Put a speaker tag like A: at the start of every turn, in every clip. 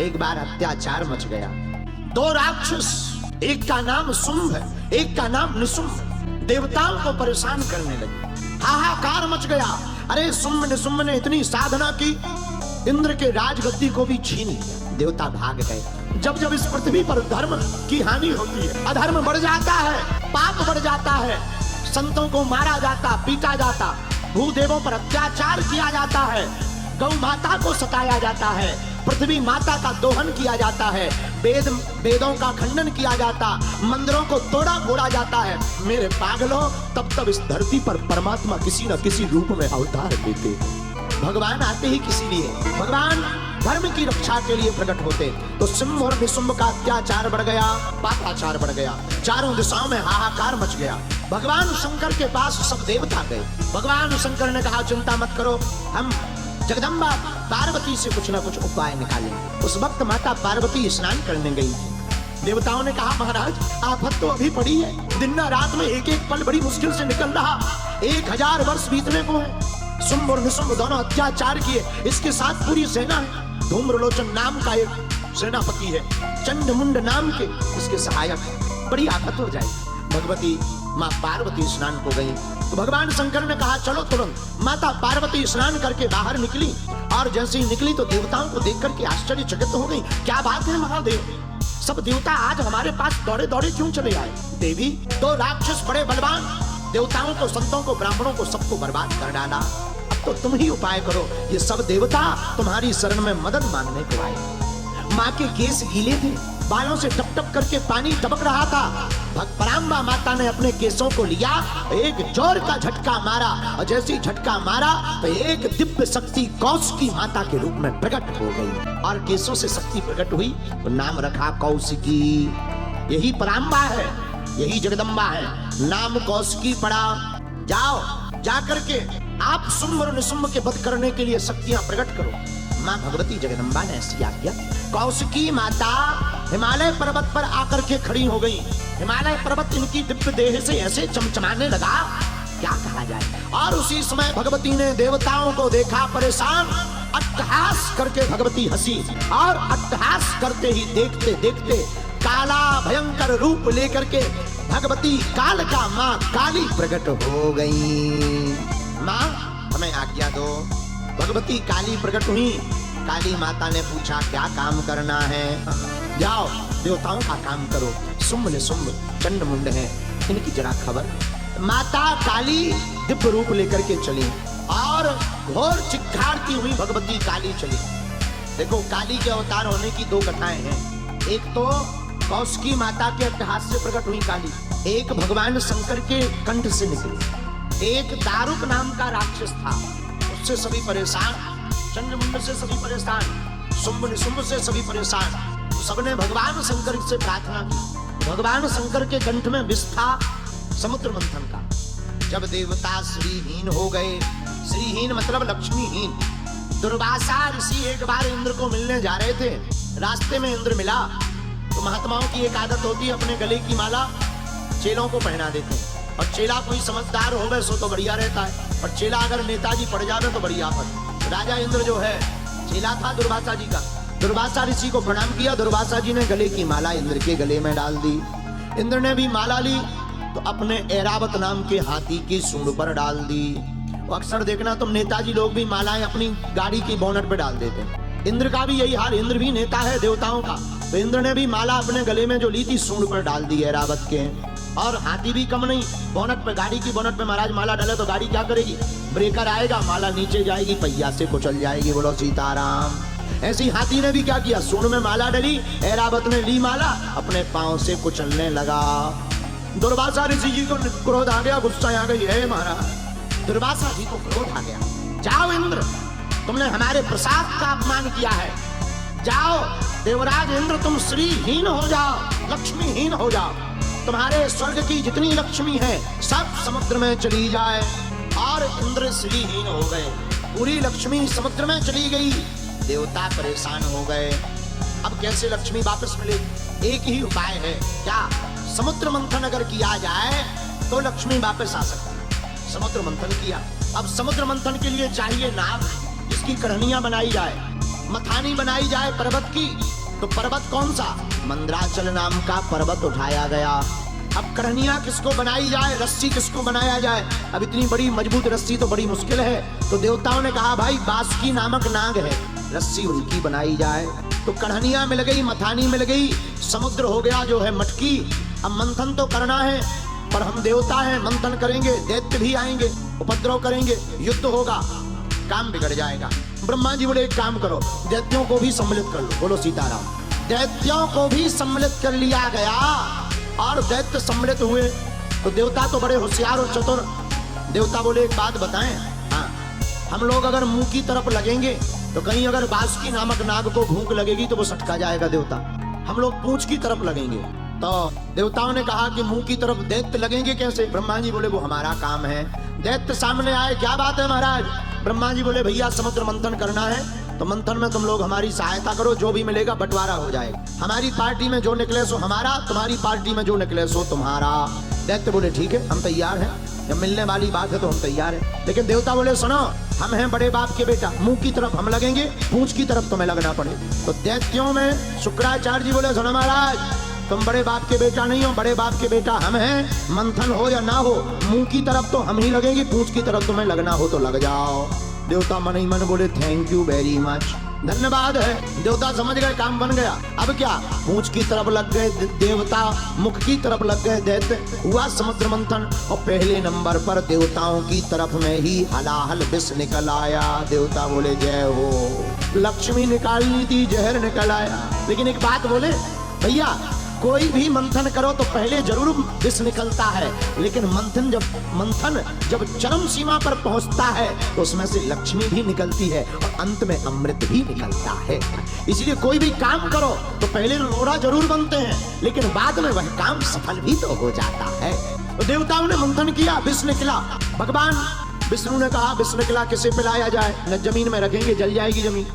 A: एक बार अत्याचार मच गया। दो राक्षस, एक का नाम शुंभ है, एक का नाम निशुंभ, देवताओं को परेशान करने लगे। हाहाकार मच गया। अरे शुंभ निशुंभ ने इतनी साधना की, इंद्र के राजगद्दी को भी छीन लिया। देवता भाग गए। जब जब इस पृथ्वी पर धर्म की हानि होती है, अधर्म बढ़ जाता है, पाप बढ़ जाता है, संतों को मारा जाता, पीटा जाता, भूदेवों पर अत्याचार किया जाता है, गौ माता को सताया जाता है, पृथ्वी माता का दोहन किया जाता है, वेदों का खंडन किया जाता, मंदिरों को तोड़ा फोड़ा जाता है। मेरे पागलों, तब तब इस धरती पर परमात्मा किसी न किसी रूप में अवतार देते। भगवान आते ही किसी लिए, भगवान धर्म की रक्षा के लिए प्रकट होते। तो शुंभ और निशुंभ का अत्याचार बढ़ गया, पापाचार बढ़ गया, चारों दिशाओं में हाहाकार मच गया। भगवान शंकर के पास सब देवता गए। भगवान शंकर ने कहा, चिंता मत करो, हम जगदम्बा पार्वती से कुछ न कुछ उपाय निकालेंगे। उस वक्त माता पार्वती स्नान करने गई थी। देवताओं ने कहा, महाराज आफत तो अभी पड़ी है, दिन रात में एक एक पल बड़ी मुश्किल से निकल रहा, 1000 वर्ष बीतने को है। शुंभ और निशुंभ दोनों अत्याचार किए, इसके साथ पूरी सेना है। धूम्रलोचन नाम का एक सेनापति है, चंडमुंड नाम के इसके सहायक है। बड़ी आफत हो जाएगी। भगवती माँ पार्वती स्नान को गई तो भगवान शंकर ने कहा, चलो तुरंत। माता पार्वती स्नान करके बाहर निकली और जैसे ही निकली तो देवताओं को देख करके आश्चर्यचकित हो गई। क्या बात है महादेव, सब देवता आज हमारे पास दौड़े दौड़े क्यों चले आए? देवी, दो राक्षस बड़े बलवान, देवताओं को, संतों को, ब्राह्मणों को, सबको बर्बाद कर डाला। अब तो तुम ही उपाय करो। ये सब देवता तुम्हारी शरण में मदद मांगने को आए। माँ के केस गीले थे, बालों से टप टप करके पानी टपक रहा था। पराम्बा माता ने अपने केसों को लिया, एक जोर का झटका मारा और जैसे ही झटका मारा तो एक दिव्य शक्ति कौशिकी माता के रूप में प्रकट हो गई और केसों से शक्ति प्रकट हुई तो नाम रखा कौशिकी। यही पराम्बा है, यही जगदम्बा है, नाम कौशिकी पड़ा। जाओ, जाकर के आप शुंभ और निशुंभ के वध करने के लिए शक्तियां प्रकट करो। माँ भगवती जगदम्बा ने ऐसी आज्ञा। कौशिकी माता हिमालय पर्वत पर आकर के खड़ी हो गई। हिमालय पर्वत इनकी दिव्य देह से ऐसे चमचमाने लगा, क्या कहा जाए। और उसी समय भगवती ने देवताओं को देखा परेशान। अट्टहास करके भगवती हंसी और अट्टहास करते ही देखते देखते काला भयंकर रूप लेकर के भगवती काल का माँ काली प्रकट हो गई। माँ हमें आज्ञा दो। भगवती काली प्रकट हुई। काली माता ने पूछा, क्या काम करना है? जाओ देवताओं का काम करो। शुंभ निशुंभ चंडमुंड है, इनकी जरा खबर। माता काली दिव्य रूप लेकर के चली और घोर चिक्कारती हुई भगवती काली चली। देखो, काली के अवतार होने की दो कथाएं हैं। एक तो कौशिकी माता के अट्टहास से प्रकट हुई काली, एक भगवान शंकर के कंठ से निकली। एक दारुक नाम का राक्षस था, उससे सभी परेशान, चंडमुंड से सभी परेशान, शुंभ निशुंभ से सभी परेशान। सबने भगवान शंकर से प्रार्थना की। भगवान शंकर के कंठ में विष था समुद्र मंथन का। जब देवता श्रीहीन हो गए, श्रीहीन मतलब लक्ष्मीहीन, दुर्वासा ऋषि एक बार इंद्र को मिलने जा रहे थे। रास्ते में इंद्र मिला तो महात्माओं की एक आदत होती है, अपने गले की माला चेलों को पहना देते हैं। और चेला कोई समझदार हो गए सो तो बढ़िया रहता है, और चेला अगर नेताजी पड़ जावे तो बड़ी आफत। राजा इंद्र जो है चेला था दुर्वासा जी का। दुर्वासा ऋषि को प्रणाम किया। दुर्वासा जी ने गले की माला इंद्र के गले में डाल दी। इंद्र ने भी माला ली तो अपने ऐरावत नाम के हाथी की सूंड पर डाल दी। अक्सर देखना तुम, नेताजी लोग भी मालाएं अपनी गाड़ी की बोनट पे डाल देते हैं। इंद्र का भी यही हाल, इंद्र भी नेता है देवताओं का। तो इंद्र ने भी माला अपने गले में जो ली थी सूंड पर डाल दी ऐरावत के। और हाथी भी कम नहीं, बोनट पे, गाड़ी की बोनट पे महाराज माला डाले तो गाड़ी क्या करेगी? ब्रेकर आएगा, माला नीचे जाएगी, पहिया से कुचल जाएगी। बोलो सीताराम। ऐसी हाथी ने भी क्या किया, सूंड में माला डली, ऐरावत ने ली माला, अपने पांव से कुचलने लगा। दुर्वासा ऋषि जी को क्रोध आ गया, गुस्सा आ गई है महाराज। दुर्वासा जी को क्रोध आ गया। जाओ इंद्र, तुमने हमारे प्रसाद का अपमान किया है, जाओ देवराज इंद्र, तुम श्रीहीन हो जाओ, लक्ष्मीहीन हो जाओ। तुम्हारे स्वर्ग की जितनी लक्ष्मी है सब समुद्र में चली जाए। और इंद्र श्रीहीन हो गए, पूरी लक्ष्मी समुद्र में चली गई। देवता परेशान हो गए, अब कैसे लक्ष्मी वापस मिलेगी? एक ही उपाय है, क्या? समुद्र मंथन अगर किया जाए तो लक्ष्मी वापस आ सकती है। समुद्र मंथन किया। अब समुद्र मंथन के लिए चाहिए नाव, जिसकी कहानियां बनाई जाए। मथानी बनाई जाए पर्वत की, तो पर्वत कौन सा? मंदराचल नाम का पर्वत उठाया गया। अब कढ़निया किसको बनाई जाए, रस्सी किसको बनाया जाए? अब इतनी बड़ी मजबूत रस्सी तो बड़ी मुश्किल है, तो देवताओं ने कहा भाई बासुकी नामक नाग है, रस्सी उनकी बनाई जाए। तो कढ़निया मिल गई, मथानी मिल गई, समुद्र हो गया जो है मटकी। अब मंथन तो करना है, पर हम देवता हैं, मंथन करेंगे, दैत्य भी आएंगे, उपद्रव करेंगे, युद्ध होगा, काम बिगड़ जाएगा। ब्रह्मा जी बोले एक काम करो, दैत्यों को भी सम्मिलित कर लो। बोलो सीताराम। दैत्यों को भी सम्मिलित कर लिया गया, और दैत्य सम्मिलित हुए। तो देवता तो बड़े होशियार और चतुर। देवता बोले एक बात बताएं, हाँ, हम लोग अगर मुंह की तरफ लगेंगे तो कहीं अगर बासुकी नामक नाग को भूख लगेगी तो वो सटका जाएगा देवता। हम लोग पूंछ की तरफ लगेंगे। तो देवताओं ने कहा कि मुंह की तरफ दैत्य लगेंगे कैसे? ब्रह्मा जी बोले वो हमारा काम है। दैत्य सामने आए, क्या बात है महाराज? ब्रह्मा जी बोले भैया समुद्र मंथन करना है, तो मंथन में तुम लोग हमारी सहायता करो, जो भी मिलेगा बंटवारा हो जाएगा। हमारी पार्टी में जो निकले सो हमारा, तुम्हारी पार्टी में जो निकले सो तुम्हारा। दैत्य बोले ठीक है, हम तैयार हैं, जब मिलने वाली बात है तो हम तैयार हैं। लेकिन देवता बोले सुनो, हम हैं बड़े बाप के बेटा, मुंह की तरफ हम लगेंगे, पूंछ की तरफ तुम्हें लगना पड़े। तो दैत्यों में शुक्राचार्य जी बोले सुनो महाराज, तुम बड़े बाप के बेटा नहीं हो, बड़े बाप के बेटा हम हैं। मंथन हो या ना हो, मुंह की तरफ तो हम ही लगेंगे, पूंछ की तरफ तुम्हें लगना हो तो लग जाओ। देवता मन ही मन बोले थैंक यू वेरी मच, धन्यवाद है। देवता समझ गए काम बन गया। अब क्या, पूंछ की तरफ लग गए देवता, मुख की तरफ लग गए दैत्य, हुआ समुद्र मंथन। और पहले नंबर पर देवताओं की तरफ में ही हलाहल विष निकल आया। देवता बोले जय हो। लक्ष्मी निकालनी थी, जहर निकल आया। लेकिन एक बात बोले भैया, कोई भी मंथन करो तो पहले जरूर विष निकलता है, लेकिन मंथन जब चरम सीमा पर पहुंचता है तो उसमें से लक्ष्मी भी निकलती है और अंत में अमृत भी निकलता है। इसलिए कोई भी काम करो तो पहले लोढ़ा जरूर बनते हैं, लेकिन बाद में वह काम सफल भी तो हो जाता है। तो देवताओं ने मंथन किया, विष निकला। भगवान विष्णु ने कहा विष निकला, किसे पिलाया जाए? न जमीन में रखेंगे, जल जाएगी जमीन।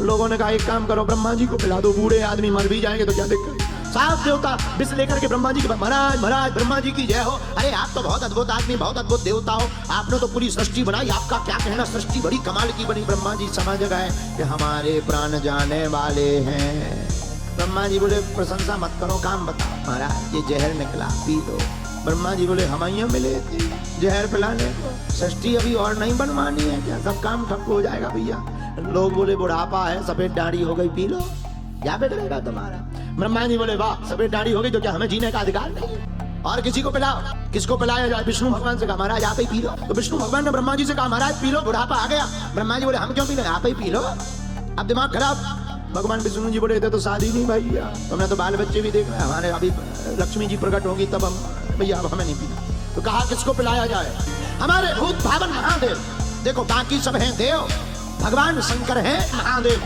A: लोगों ने कहा एक काम करो, ब्रह्मा जी को पिला दो, बूढ़े आदमी मर भी जाएंगे तो क्या दिक्कत। साफ देवता विष लेकर के ब्रह्मा जी के, महाराज महाराज ब्रह्मा जी की जय हो। अरे आप तो बहुत अद्भुत आदमी, बहुत अद्भुत देवता हो, आपने तो पूरी सृष्टि बनाई, आपका क्या कहना, सृष्टि बड़ी कमाल की बनी। ब्रह्मा जी समझ गए कि हमारे प्राण जाने वाले हैं। ब्रह्मा जी बोले प्रशंसा मत करो, काम बताओ। महाराज ये जहर निकला, पी लो। ब्रह्मा जी बोले हम यहाँ मिले थे जहर पिलाने को, सृष्टि अभी और नहीं बनवानी है क्या? सब काम ठप हो जाएगा भैया। लोग बोले बुढ़ापा है, सफेद दाढ़ी हो गई, पी लो, क्या बिगड़ेगा तुम्हारा? ब्रह्मा जी बोले वाह, सफेद दाढ़ी हो गई तो क्या हमें जीने का अधिकार नहीं है? और किसी को पिलाओ। किसको पिलाया जाए? विष्णु भगवान से कहा महाराज आप ही पी लो। तो विष्णु भगवान ने ब्रह्मा जी से कहा महाराज पी लो, बुढ़ापा आ गया। ब्रह्मा जी बोले हम क्यों पी लो, आप ही पी लो। अब दिमाग खराब। भगवान विष्णु जी बोले थे तो शादी नहीं भैया, तुमने तो बाल बच्चे भी देख रहे, हमारे अभी लक्ष्मी जी प्रकट होगी तब हम, भैया अब हमें नहीं पीना। तो कहा किसको पिलाया जाए? हमारे भूत भावन महादेव, देखो बाकी सब हैं देव, भगवान शंकर हैं महादेव।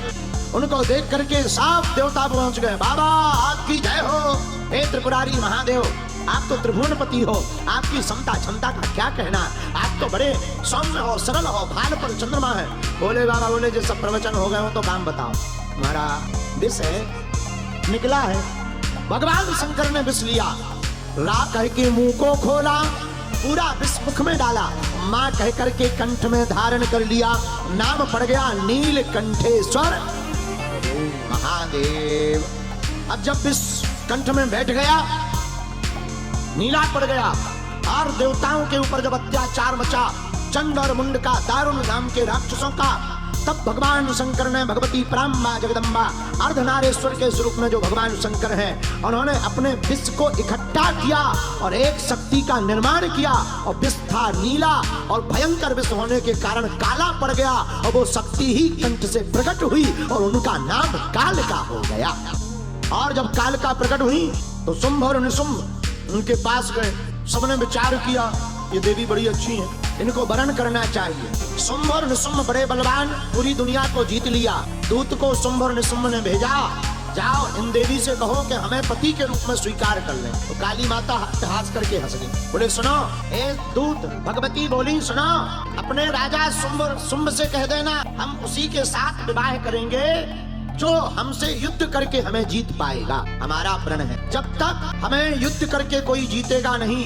A: उनको देख करके साफ देवता पहुंच गए। बाबा आपकी जय हो, हे त्रिपुरारी महादेव, आप तो त्रिभुवनपति हो, आपकी समता क्षमता का क्या कहना, आप तो बड़े सौम्य हो, सरल हो, भाल पर चंद्रमा है। बोले बाबा बोले जो सब प्रवचन हो गए हो तो काम बताओ। हमारा विष है, निकला है। भगवान शंकर ने विष लिया, रा कह के मुंह को खोला, पूरा विष मुख में डाला, माँ कह करके कंठ में धारण कर लिया, नाम पड़ गया नीलकंठेश्वर महादेव। अब जब विष कंठ में बैठ गया, नीला पड़ गया, और देवताओं के ऊपर जब अत्याचार मचा, चंड और मुंड का, दारुण नाम के राक्षसों का, तब भगवान शंकर ने भगवती प्राम्बा जगदम्बा अर्धनारेश्वर के स्वरूप में जो भगवान शंकर हैं, उन्होंने अपने विष को इकट्ठा किया और एक शक्ति का निर्माण किया। और विष था नीला और भयंकर विष होने के कारण काला पड़ गया, और वो शक्ति ही कंठ से प्रकट हुई और उनका नाम कालिका हो गया। और जब कालिका प्रकट हुई तो शुंभ और निशुंभ उनके पास गए। सबने विचार किया ये देवी बड़ी अच्छी है, इनको वरण करना चाहिए। शुंभ और निशुंभ बड़े बलवान, पूरी दुनिया को जीत लिया। दूत को शुंभ और निशुंभ ने भेजा, जाओ इन देवी से कहो कि हमें पति के रूप में स्वीकार कर लें। तो काली माता हाथ करके हंस गई, बोले सुनो ए दूत, भगवती बोली सुनो, अपने राजा शुंभ से कह देना हम उसी के साथ विवाह करेंगे जो हमसे युद्ध करके हमें जीत पाएगा। हमारा प्रण है, जब तक हमें युद्ध करके कोई जीतेगा नहीं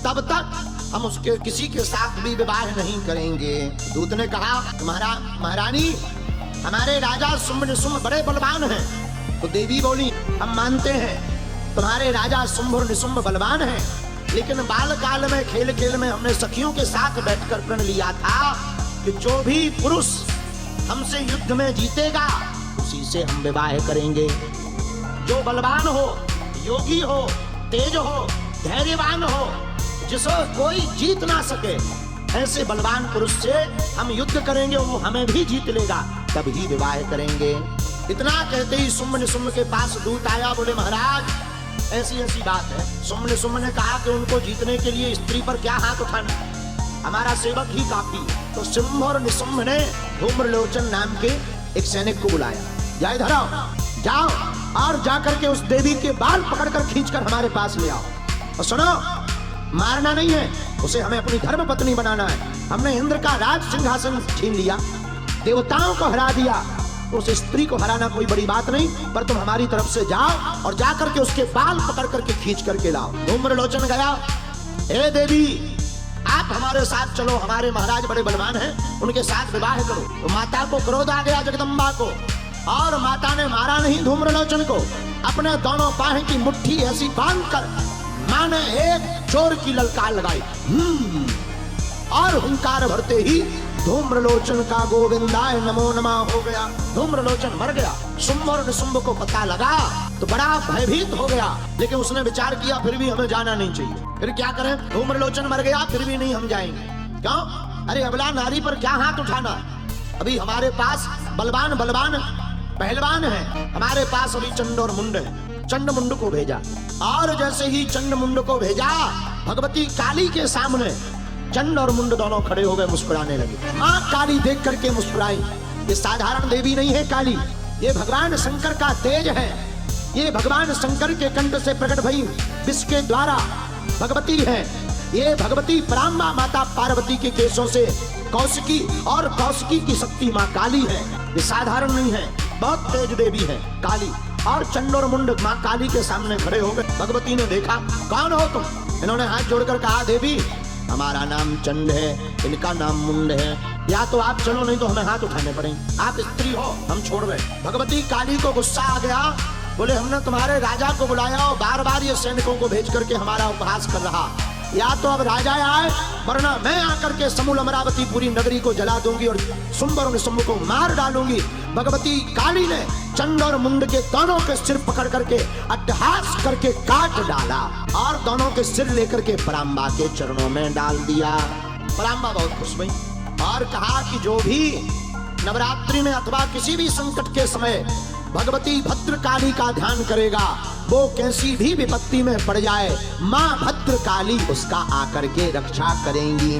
A: तब तक हम उसके किसी के साथ भी विवाह नहीं करेंगे। दूत ने कहा महारानी हमारे राजा शुंभ निशुंभ बड़े बलवान हैं। तो देवी बोली, हम मानते हैं तुम्हारे राजा शुंभ और निशुंभ बलवान हैं, लेकिन बाल काल में खेल खेल में हमने सखियों के साथ बैठकर प्रण लिया था कि जो भी पुरुष हमसे युद्ध में जीतेगा उसी से हम विवाह करेंगे। जो बलवान हो, योगी हो, तेज हो, धैर्यवान हो, जिसको कोई जीत ना सके, ऐसे बलवान पुरुष से हम युद्ध करेंगे, वो हमें भी जीत लेगा, तभी विवाह करेंगे। इतना कहते ही शुंभ निशुंभ के पास दूत आया। बोले महाराज ऐसी ऐसी बात है। शुंभ निशुंभ ने कहा कि उनको जीतने के लिए स्त्री पर क्या हाथ उठाना, हमारा सेवक ही काफी। तो शुंभ और निशुंभ ने धूम्रलोचन नाम के एक सैनिक को बुलाया। या इधर आओ, जाओ और जाकर के उस देवी के बाल पकड़कर खींचकर हमारे पास ले आओ। और सुनो, मारना नहीं है, उसे हमें अपनी धर्म पत्नी बनाना है। हमने इंद्र का राज सिंहासन छीन लिया, देवताओं को हरा दिया, उस स्त्री को हराना कोई बड़ी बात नहीं, पर तुम हमारी तरफ से जाओ और जाकर के उसके बाल पकड़ करके खींच करके लाओ। धूम्रलोचन गया, हे देवी आप हमारे साथ चलो, हमारे महाराज बड़े बलवान हैं, उनके साथ विवाह करो। तो माता को क्रोध आ गया, जगदम्बा को, और माता ने मारा नहीं धूम्रलोचन को, अपने दोनों बाहें की मुट्ठी ऐसी बांधकर मां ने एक चोर की ललकार लगाई और हुंकार भरते ही धूम्रलोचन का गोविंदाय नमो नमः हो गया। धूम्रलोचन मर गया। शुंभ और निशुंभ को पता लगा तो बड़ा भयभीत हो गया, लेकिन उसने विचार किया फिर भी हमें जाना नहीं चाहिए। फिर क्या करें, धूम्रलोचन मर गया फिर भी नहीं हम जाएंगे। क्यों? अरे अबला नारी पर क्या हाथ उठाना, अभी हमारे पास बलवान बलवान पहलवान है, हमारे पास अभी चंड और मुंड है। चंड मुंड को भेजा, और जैसे ही चंड मुंड को भेजा, भगवती काली के सामने चंड और मुंड दोनों खड़े हो गए, मुस्कुराने लगे। मां काली देख करके मुस्कुराई। ये साधारण देवी नहीं है काली, ये भगवान शंकर का तेज है। ये भगवान शंकर के कंठ से प्रकट भई विश्व के द्वारा भगवती है। ये भगवती पराम्बा माता पार्वती के केशों से कौशिकी, और कौशिकी की शक्ति मां काली है। ये साधारण नहीं है, बहुत तेज देवी है काली। और चंड और मुंड मां काली के सामने खड़े हो गए। भगवती ने देखा, कौन हो तुम? इन्होंने हाथ जोड़कर कहा, देवी हमारा नाम चंड है, इनका नाम मुंड है, या तो आप चलो नहीं तो हमें हाथ उठाने पड़ेंगे। आप स्त्री हो, हम छोड़ गए। भगवती काली को गुस्सा आ गया, बोले हमने तुम्हारे राजा को बुलाया और बार बार ये सैनिकों को भेज करके हमारा उपहास कर रहा, या तो अब राजा आए वरना मैं आकर के समूल अमरावती पूरी नगरी को जला दूंगी और शुंभ और निशुंभ को मार डालूंगी। भगवती काली ने चंड और मुंड के दोनों के सिर पकड़ करके अट्टहास करके काट डाला और दोनों के सिर लेकर के पराम्बा के चरणों में डाल दिया। पराम्बा बहुत खुश हुई और कहा कि जो भी नवरात्रि में अथवा किसी भी संकट के समय भगवती भद्रकाली का ध्यान करेगा, वो कैसी भी विपत्ति में पड़ जाए, मां भद्रकाली उसका आकर के रक्षा करेंगी।